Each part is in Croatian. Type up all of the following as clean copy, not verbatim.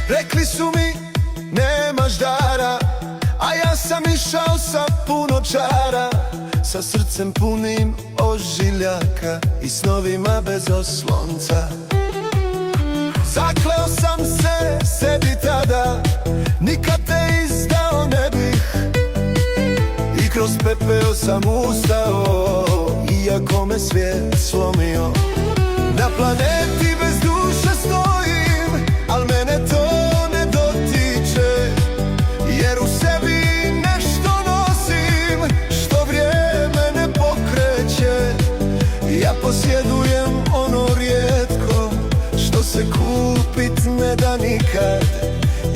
Rekli su mi nemaš dara, a ja sam išao sa puno čara, sa srcem punim ožiljaka i snovima bez oslonca. Zakleo sam se sebi tada, nikad te izdao ne bih, i kroz pepeo sam ustao, iako me svijet slomio. Na planeti bez duše stojim, al mene to ne dotiče, jer u sebi nešto nosim što vrijeme ne pokreće. Ja posjedujem ono rijetko što se kupit ne da nikad,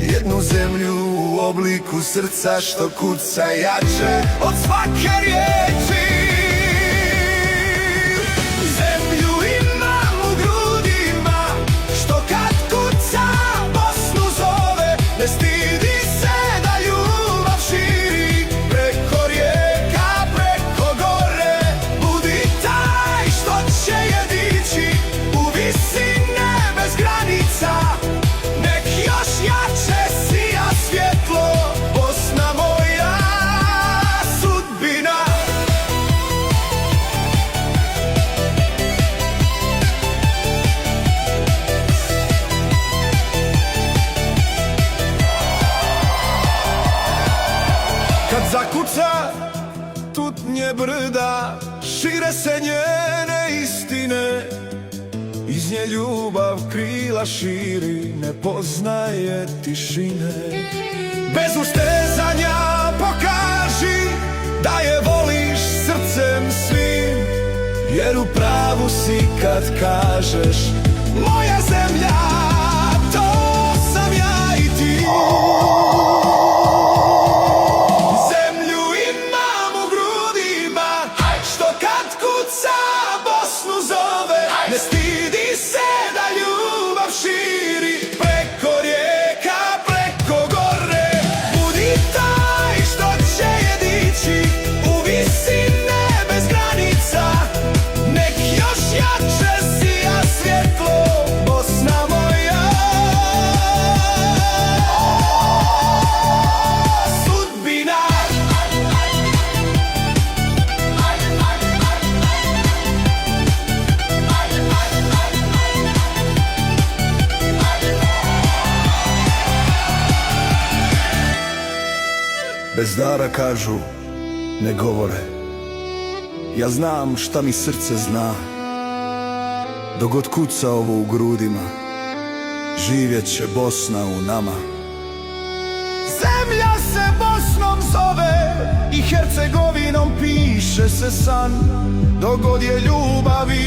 jednu zemlju u obliku srca što kuca jače od svake riječi. Ne stidi se da ljubav širi preko rijeka, preko gore. Budi taj što će je dići u visine bez granica. Nek još jače sija svjetlo, Bosna moja sudbina. Kad zakuca tutnje brda, šire se njene istine, iz nje ljubav krila širi, ne poznaje tišine. Bez ustezanja pokaži da je voliš srcem svim, jer u pravu si kad kažeš moja zemlja, to sam ja i ti. Ne stidi se da ljubav širi preko rijeka, preko gore. Budi taj što će je dići u visine bez granica. Nek još jače sija svjetlo, Bosna moja sudbina. Bez dara kažu, ne govore. Ja znam šta mi srce zna. Dok god kuca ovo u grudima, živjet će Bosna u nama. Zemlja se Bosnom zove i Hercegovinom piše se san. Dok god je ljubavi